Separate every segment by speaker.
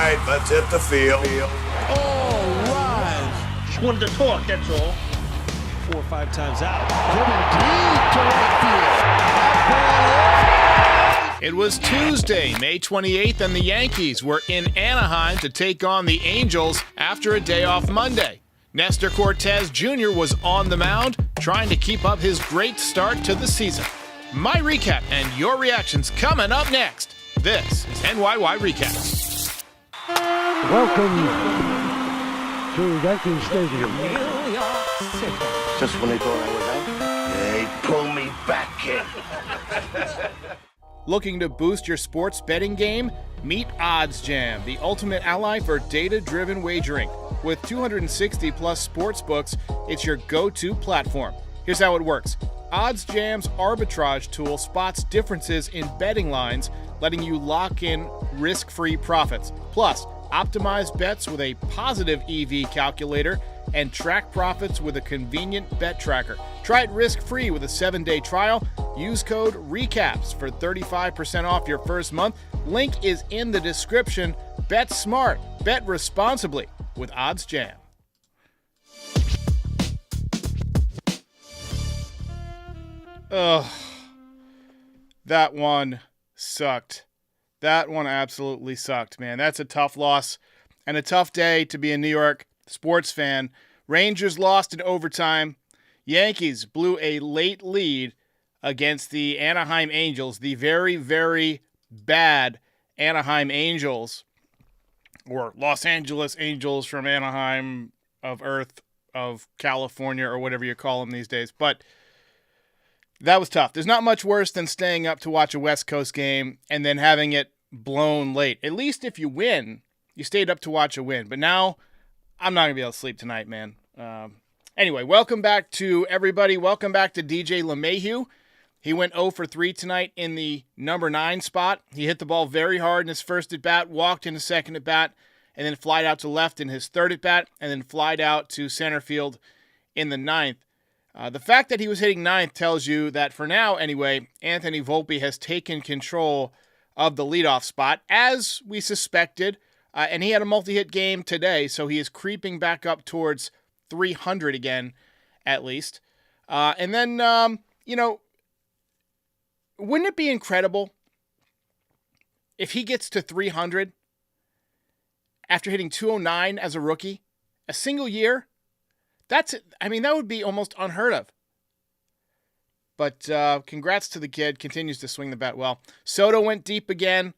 Speaker 1: right, let's hit the field.
Speaker 2: All rise.
Speaker 3: Just wanted to talk, that's all.
Speaker 2: 4 or 5 times out. Driven deep to right field. That ball.
Speaker 4: It was Tuesday, May 28th, and the Yankees were in Anaheim to take on the Angels after a day off Monday. Nestor Cortez Jr. was on the mound, trying to keep up his great start to the season. My recap and your reactions coming up next. This is NYY Recaps.
Speaker 5: Welcome to Yankee Stadium.
Speaker 1: Just when they thought I was out, they pull me back in.
Speaker 4: Looking to boost your sports betting game? Meet Odds Jam, the ultimate ally for data-driven wagering. With 260 plus sports books, it's your go-to platform. Here's how it works. Odds Jam's arbitrage tool spots differences in betting lines, letting you lock in risk-free profits. Plus, optimize bets with a positive EV calculator and track profits with a convenient bet tracker. Try it risk-free with a 7-day trial. Use code RECAPS for 35% off your first month. Link is in the description. Bet smart. Bet responsibly with Odds Jam. Ugh. That one sucked. That one absolutely sucked, man. That's a tough loss and a tough day to be a New York sports fan. Rangers lost in overtime. Yankees blew a late lead against the Anaheim Angels, the very, very bad Anaheim Angels, or Los Angeles Angels from Anaheim of Earth, of California, or whatever you call them these days. But that was tough. There's not much worse than staying up to watch a West Coast game and then having it blown late. At least if you win, you stayed up to watch a win. But now, I'm not going to be able to sleep tonight, man. Anyway, welcome back to everybody. Welcome back to DJ LeMahieu. He went 0 for 3 tonight in the number 9 spot. He hit the ball very hard in his first at-bat, walked in his second at-bat, and then flied out to left in his third at-bat, and then flied out to center field in the 9th. The fact that he was hitting 9th tells you that for now, anyway, Anthony Volpe has taken control of the leadoff spot, as we suspected. And he had a multi-hit game today, so he is creeping back up towards 300 again, at least. And then, wouldn't it be incredible if he gets to 300 after hitting 209 as a rookie? A single year? That would be almost unheard of. But congrats to the kid. Continues to swing the bat well. Soto went deep again.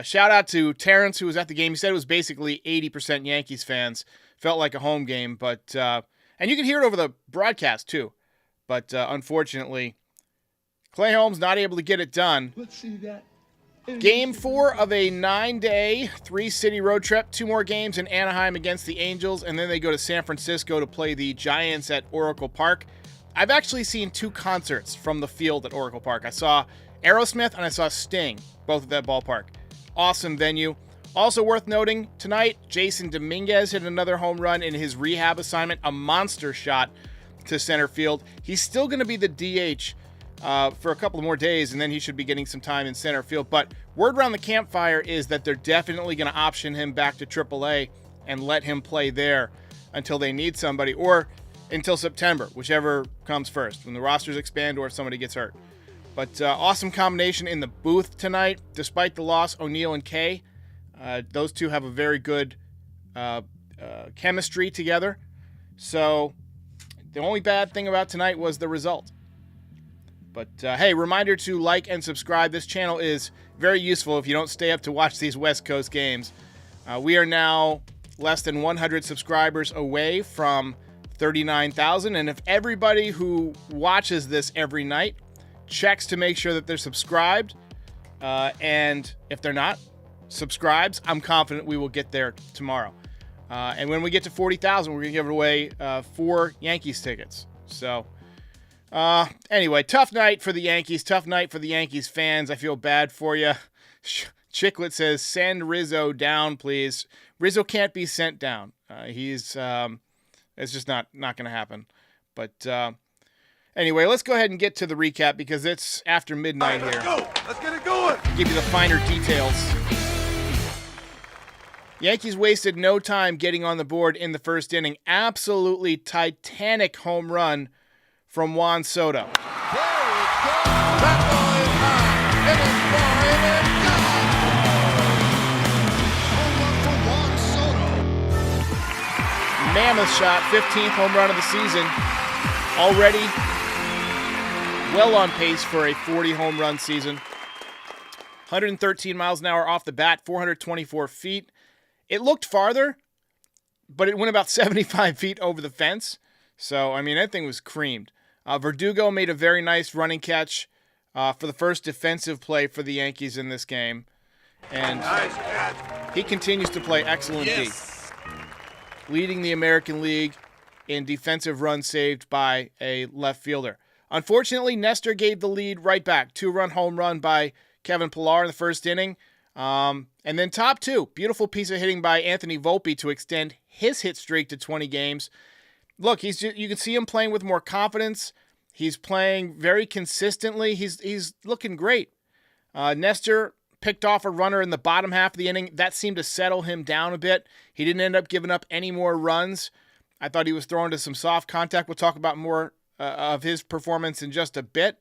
Speaker 4: Shout out to Terrence, who was at the game. He said it was basically 80% Yankees fans. Felt like a home game, but and you can hear it over the broadcast too. But unfortunately, Clay Holmes not able to get it done.
Speaker 5: Let's see that.
Speaker 4: Game 4 of a 9-day, 3-city road trip. 2 more games in Anaheim against the Angels, and then they go to San Francisco to play the Giants at Oracle Park. I've actually seen 2 concerts from the field at Oracle Park. I saw Aerosmith and I saw Sting, both at that ballpark. Awesome venue. Also worth noting, tonight, Jason Dominguez hit another home run in his rehab assignment, a monster shot to center field. He's still going to be the DH for a couple more days, and then he should be getting some time in center field. But word around the campfire is that they're definitely going to option him back to AAA and let him play there until they need somebody, or until September, whichever comes first, when the rosters expand or if somebody gets hurt. But awesome combination in the booth tonight. Despite the loss, O'Neill and Kay, those two have a very good chemistry together. So the only bad thing about tonight was the result. But hey, reminder to like and subscribe. This channel is very useful if you don't stay up to watch these West Coast games. We are now less than 100 subscribers away from 39,000. And if everybody who watches this every night checks to make sure that they're subscribed, and if they're not, subscribes, I'm confident we will get there tomorrow. And when we get to 40,000, we're going to give away 4 Yankees tickets. So anyway, tough night for the Yankees. Tough night for the Yankees fans. I feel bad for you. Chicklet says, send Rizzo down, please. Rizzo can't be sent down. It's just not going to happen. But anyway, let's go ahead and get to the recap because it's after midnight here.
Speaker 1: Let's go. Let's get it going.
Speaker 4: Give you the finer details. Yankees wasted no time getting on the board in the first inning. Absolutely titanic home run from Juan Soto.
Speaker 3: There it goes. That ball is high. It is far. It is gone. Home run for Juan Soto.
Speaker 4: Mammoth shot, 15th home run of the season. Already well on pace for a 40 home run season. 113 miles an hour off the bat, 424 feet. It looked farther, but it went about 75 feet over the fence. So, I mean, that thing was creamed. Verdugo made a very nice running catch for the first defensive play for the Yankees in this game. And he continues to play excellent D, leading the American League in defensive runs saved by a left fielder. Unfortunately, Nestor gave the lead right back. 2-run home run by Kevin Pillar in the first inning. And then top two, beautiful piece of hitting by Anthony Volpe to extend his hit streak to 20 games. Look, you can see him playing with more confidence. He's playing very consistently. He's looking great. Nestor picked off a runner in the bottom half of the inning. That seemed to settle him down a bit. He didn't end up giving up any more runs. I thought he was throwing to some soft contact. We'll talk about more of his performance in just a bit.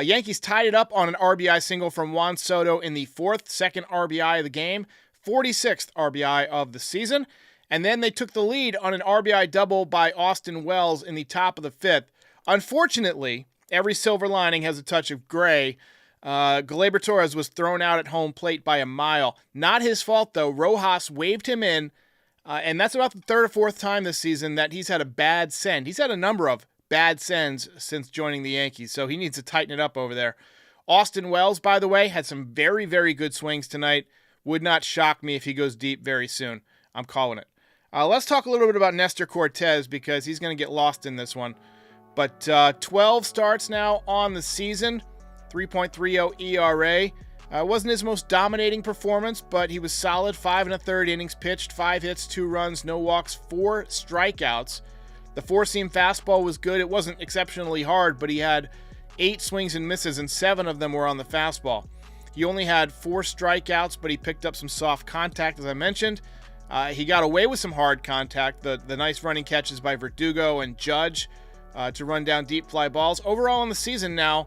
Speaker 4: Yankees tied it up on an RBI single from Juan Soto in the fourth, second RBI of the game, 46th RBI of the season. And then they took the lead on an RBI double by Austin Wells in the top of the fifth. Unfortunately, every silver lining has a touch of gray. Gleyber Torres was thrown out at home plate by a mile. Not his fault, though. Rojas waved him in, and that's about the third or fourth time this season that he's had a bad send. He's had a number of bad sends since joining the Yankees, so he needs to tighten it up over there. Austin Wells, by the way, had some very, very good swings tonight. Would not shock me if he goes deep very soon. I'm calling it. Let's talk a little bit about Nestor Cortes because he's going to get lost in this one. But 12 starts now on the season, 3.30 ERA. Wasn't his most dominating performance, but he was solid. 5 1/3 innings pitched, 5 hits, 2 runs, no walks, 4 strikeouts. The four-seam fastball was good. It wasn't exceptionally hard, but he had 8 swings and misses, and 7 of them were on the fastball. He only had 4 strikeouts, but he picked up some soft contact, as I mentioned. He got away with some hard contact, the nice running catches by Verdugo and Judge to run down deep fly balls. Overall in the season now,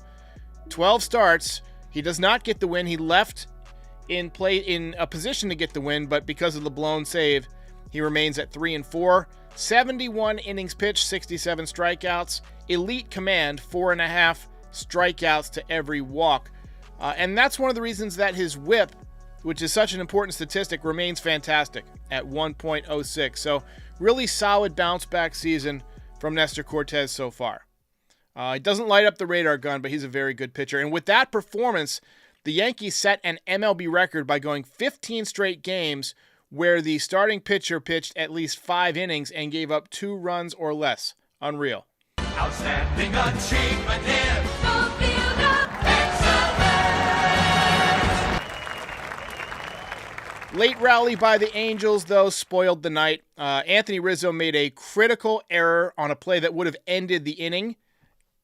Speaker 4: 12 starts. He does not get the win. He left in a position to get the win, but because of the blown save, he remains at 3-4. 71 innings pitched, 67 strikeouts. Elite command, 4.5 strikeouts to every walk. And that's one of the reasons that his whip, which is such an important statistic, remains fantastic at 1.06. So really solid bounce back season from Nestor Cortes so far. He doesn't light up the radar gun, but he's a very good pitcher. And with that performance, the Yankees set an MLB record by going 15 straight games where the starting pitcher pitched at least 5 innings and gave up 2 runs or less. Unreal.
Speaker 3: Outstanding achievement here.
Speaker 4: Late rally by the Angels, though, spoiled the night. Anthony Rizzo made a critical error on a play that would have ended the inning.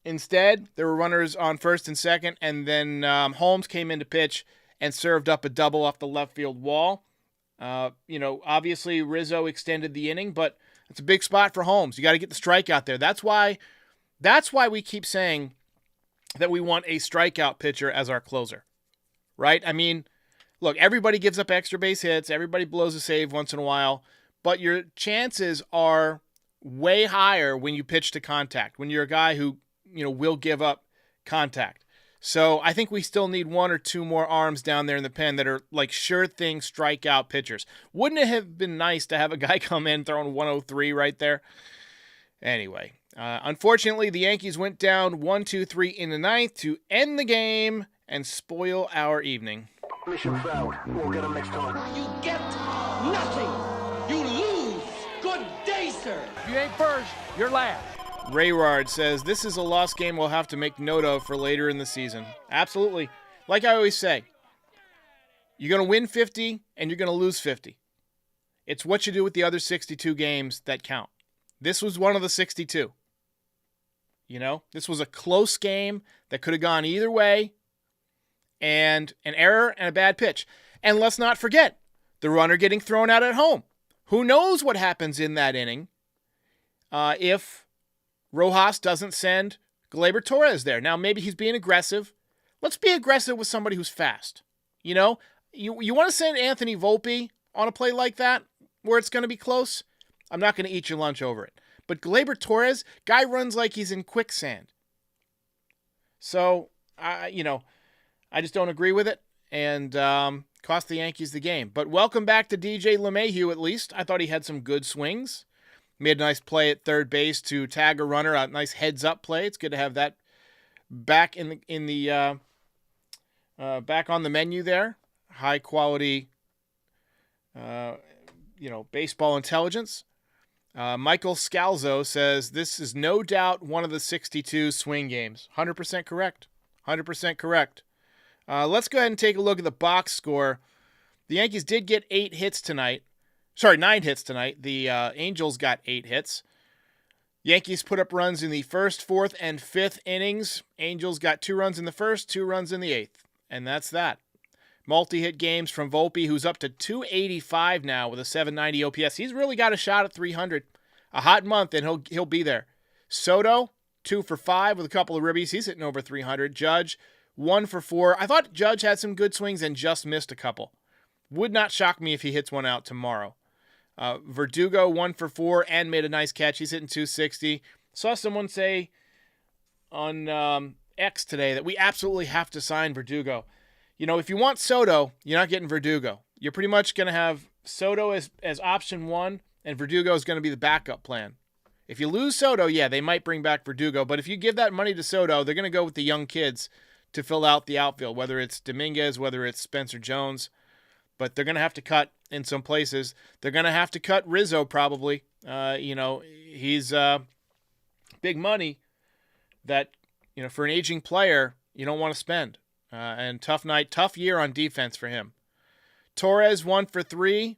Speaker 4: Instead, there were runners on first and second, and then Holmes came in to pitch and served up a double off the left field wall. Obviously Rizzo extended the inning, but it's a big spot for Holmes. You got to get the strikeout there. That's why we keep saying that we want a strikeout pitcher as our closer, right? I mean, look, everybody gives up extra base hits. Everybody blows a save once in a while, but your chances are way higher when you pitch to contact, when you're a guy who, will give up contact. So I think we still need 1 or 2 more arms down there in the pen that are like sure thing strikeout pitchers. Wouldn't it have been nice to have a guy come in throwing 103 right there? Anyway, unfortunately, the Yankees went down 1-2-3 in the ninth to end the game and spoil our evening.
Speaker 1: Mission failed. We'll get him next time.
Speaker 6: You get nothing. You lose. Good day, sir.
Speaker 2: If you ain't first, you're last.
Speaker 4: Rayward says, this is a lost game we'll have to make note of for later in the season. Absolutely. Like I always say, you're going to win 50 and you're going to lose 50. It's what you do with the other 62 games that count. This was one of the 62. This was a close game that could have gone either way, and an error and a bad pitch. And let's not forget, the runner getting thrown out at home. Who knows what happens in that inning if Rojas doesn't send Gleyber Torres there. Now, maybe he's being aggressive. Let's be aggressive with somebody who's fast. You know, you want to send Anthony Volpe on a play like that where it's going to be close? I'm not going to eat your lunch over it. But Gleyber Torres, guy runs like he's in quicksand. So, I just don't agree with it, and cost the Yankees the game. But welcome back to DJ LeMahieu, at least. I thought he had some good swings. Made a nice play at third base to tag a runner, a nice heads-up play. It's good to have that back back on the menu there. High quality, baseball intelligence. Michael Scalzo says, this is no doubt one of the 62 swing games. 100% correct. 100% correct. Let's go ahead and take a look at the box score. The Yankees did get 9 hits tonight. The Angels got 8 hits. Yankees put up runs in the first, fourth, and fifth innings. Angels got 2 runs in the first, 2 runs in the eighth. And that's that. Multi-hit games from Volpe, who's up to 285 now with a 790 OPS. He's really got a shot at 300. A hot month, and he'll be there. Soto, 2 for 5 with a couple of ribbies. He's hitting over 300. Judge, 1 for 4. I thought Judge had some good swings and just missed a couple. Would not shock me if he hits one out tomorrow. Verdugo, 1 for 4 and made a nice catch. He's hitting 260. Saw someone say on X today that we absolutely have to sign Verdugo. You know, if you want Soto, you're not getting Verdugo. You're pretty much going to have Soto as option 1, and Verdugo is going to be the backup plan. If you lose Soto, yeah, they might bring back Verdugo, but if you give that money to Soto, they're going to go with the young kids to fill out the outfield, whether it's Dominguez, whether it's Spencer Jones. But they're going to have to cut in some places. They're going to have to cut Rizzo probably. He's big money that, for an aging player, you don't want to spend. And tough year on defense for him. Torres, 1 for 3,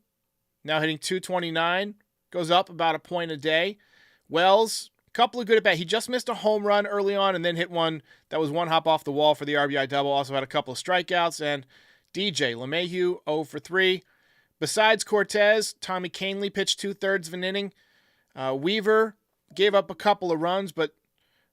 Speaker 4: now hitting 229, goes up about a point a day. Wells, a couple of good at bat. He just missed a home run early on and then hit one that was one hop off the wall for the RBI double. Also had a couple of strikeouts. And DJ LeMahieu, 0 for 3. Besides Cortez, Tommy Kahnle pitched 2/3 of an inning. Weaver gave up a couple of runs, but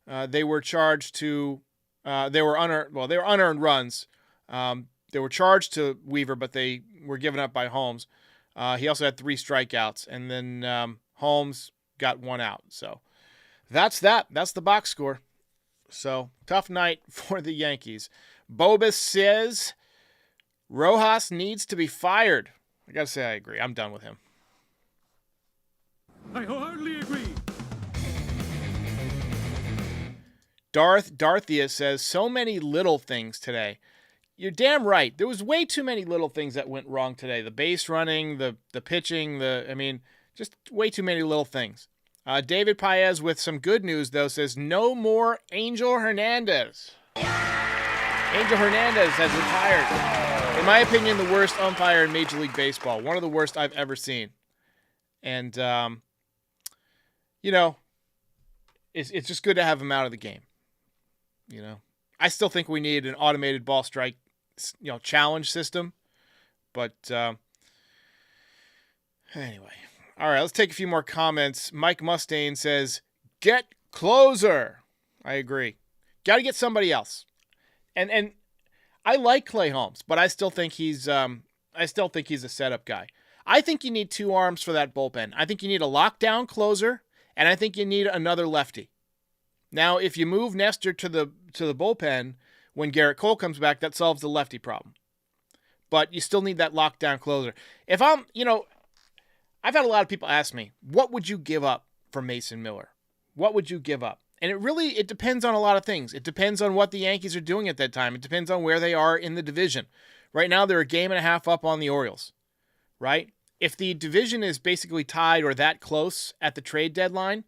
Speaker 4: they were charged to. They were unearned runs. They were charged to Weaver, but they were given up by Holmes. He also had 3 strikeouts, and then Holmes got 1 out. So that's that. That's the box score. So tough night for the Yankees. Bobus says Rojas needs to be fired. I got to say I agree. I'm done with him.
Speaker 2: I wholeheartedly agree.
Speaker 4: Darthia says, so many little things today. You're damn right. There was way too many little things that went wrong today. The base running, the pitching, just way too many little things. David Paez with some good news, though, says, no more Angel Hernandez. Angel Hernandez has retired. In my opinion, the worst umpire in Major League Baseball. One of the worst I've ever seen. And, it's just good to have him out of the game. I still think we need an automated ball strike, challenge system. But anyway. All right, let's take a few more comments. Mike Mustaine says, get closer. I agree. Got to get somebody else. And I like Clay Holmes, but I still think he's a setup guy. I think you need 2 arms for that bullpen. I think you need a lockdown closer, and I think you need another lefty. Now, if you move Nestor to the bullpen when Garrett Cole comes back, that solves the lefty problem. But you still need that lockdown closer. If I'm, I've had a lot of people ask me, what would you give up for Mason Miller? What would you give up? And it depends on a lot of things. It depends on what the Yankees are doing at that time. It depends on where they are in the division. Right now, they're a game and a half up on the Orioles, right? If the division is basically tied or that close at the trade deadline,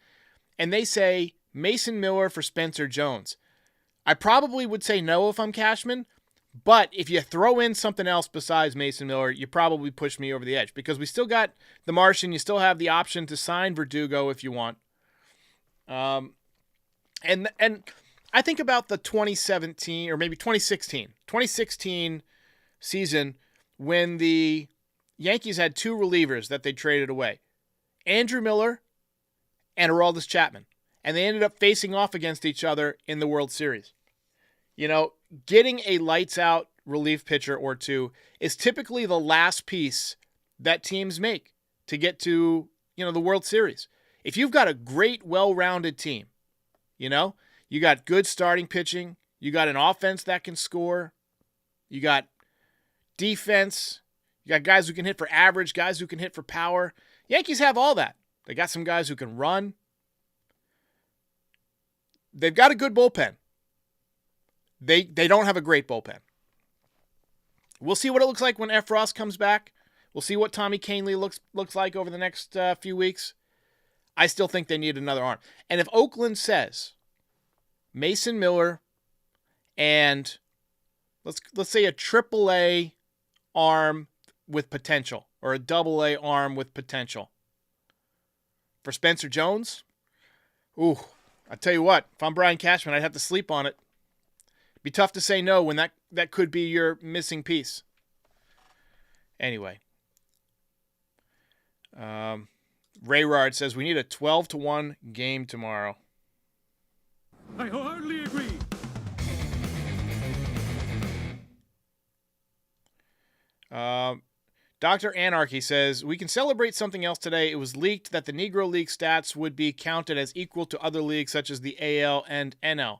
Speaker 4: and they say Mason Miller for Spencer Jones, I probably would say no if I'm Cashman, but if you throw in something else besides Mason Miller, you probably push me over the edge because we still got the Martian. You still have the option to sign Verdugo if you want. And I think about the 2017 or maybe 2016 season when the Yankees had two relievers that they traded away, Andrew Miller and Aroldis Chapman. And they ended up facing off against each other in the World Series. You know, getting a lights-out relief pitcher or two is typically the last piece that teams make to get to, the World Series. If you've got a great, well-rounded team, you got good starting pitching, you got an offense that can score, you got defense, you got guys who can hit for average, guys who can hit for power. Yankees have all that. They got some guys who can run. They've got a good bullpen. They don't have a great bullpen. We'll see what it looks like when Efros comes back. We'll see what Tommy Kahnle looks like over the next few weeks. I still think they need another arm. And if Oakland says Mason Miller and let's say a AAA arm with potential or a AA arm with potential for Spencer Jones, ooh, I tell you what, if I'm Brian Cashman, I'd have to sleep on it. It'd be tough to say no when that could be your missing piece. Anyway. Rayrard says we need a 12-1 game tomorrow.
Speaker 2: I hardly agree.
Speaker 4: Dr. Anarchy says, we can celebrate something else today. It was leaked that the Negro League stats would be counted as equal to other leagues such as the AL and NL.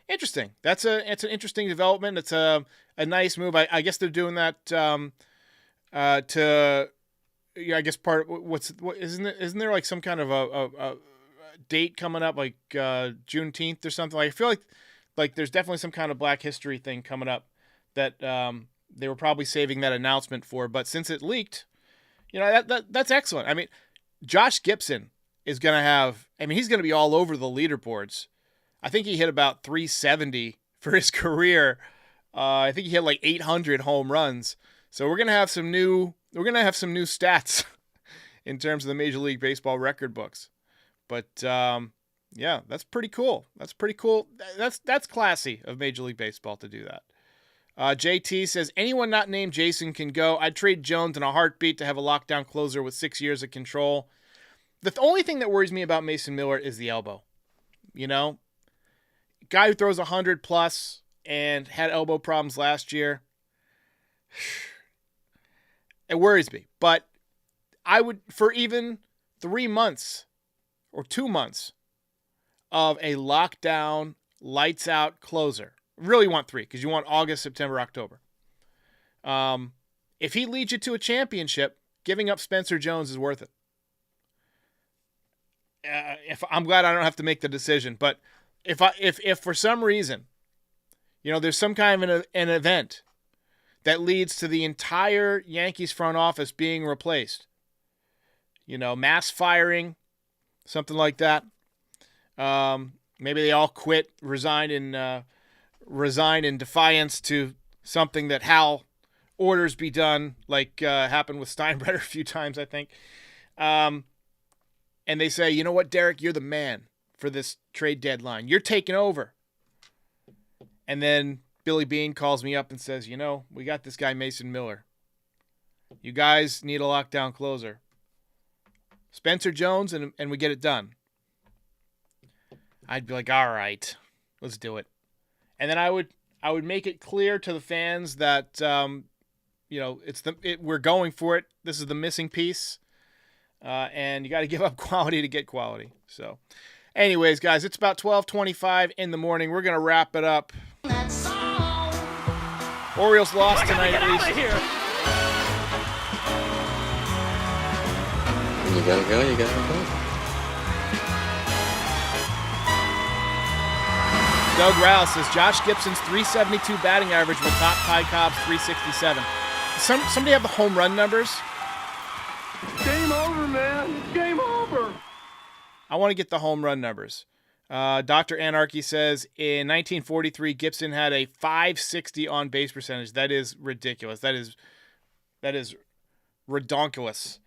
Speaker 4: Interesting. It's an interesting development. It's a nice move. I guess they're doing that to, isn't there like some kind of a date coming up, like Juneteenth or something? Like, I feel like there's definitely some kind of Black History thing coming up that they were probably saving that announcement for, but since it leaked, that's excellent. I mean, Josh Gibson is going to have, he's going to be all over the leaderboards. I think he hit about 370 for his career. I think he hit like 800 home runs. So we're going to have some new stats in terms of the Major League Baseball record books. But yeah, that's pretty cool. That's pretty cool. That's classy of Major League Baseball to do that. JT says, anyone not named Jason can go. I'd trade Jones in a heartbeat to have a lockdown closer with 6 years of control. The only thing that worries me about Mason Miller is the elbow. Guy who throws 100 plus and had elbow problems last year. It worries me. But I would, for even 3 months or 2 months of a lockdown, lights out closer, really want 3 because you want August, September, October. If he leads you to a championship, giving up Spencer Jones is worth it. If I'm glad I don't have to make the decision, but if for some reason, there's some kind of an event that leads to the entire Yankees front office being replaced, mass firing, something like that. Maybe they all quit, resign in defiance to something that Hal orders be done, like happened with Steinbrenner a few times, I think. And they say, you know what, Derek, you're the man for this trade deadline. You're taking over. And then Billy Beane calls me up and says, we got this guy Mason Miller. You guys need a lockdown closer. Spencer Jones, and we get it done. I'd be like, all right, let's do it. And then I would make it clear to the fans that we're going for it. This is the missing piece, and you got to give up quality to get quality. So, anyways, guys, it's about 12:25 in the morning. We're gonna wrap it up. Orioles lost tonight at least.
Speaker 7: You gotta go.
Speaker 4: Doug Rouse says Josh Gibson's 372 batting average will top Ty Cobb's 367. Somebody have the home run numbers?
Speaker 5: Game over, man. Game over.
Speaker 4: I want to get the home run numbers. Dr. Anarchy says in 1943, Gibson had a 560 on base percentage. That is ridiculous. That is redonkulous.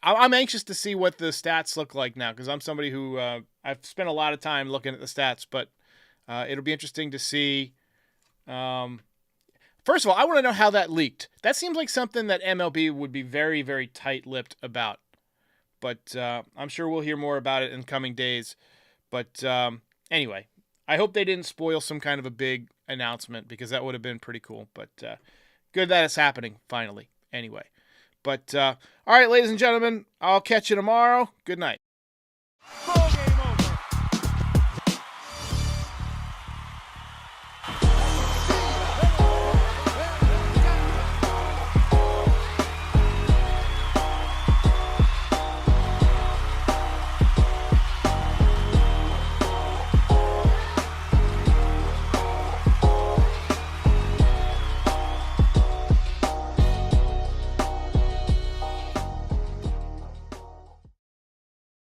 Speaker 4: I'm anxious to see what the stats look like now because I'm somebody who I've spent a lot of time looking at the stats, but it'll be interesting to see. First of all, I want to know how that leaked. That seems like something that MLB would be very, very tight-lipped about. But I'm sure we'll hear more about it in coming days. But anyway, I hope they didn't spoil some kind of a big announcement because that would have been pretty cool. But good that it's happening finally. Anyway. But all right, ladies and gentlemen, I'll catch you tomorrow. Good night.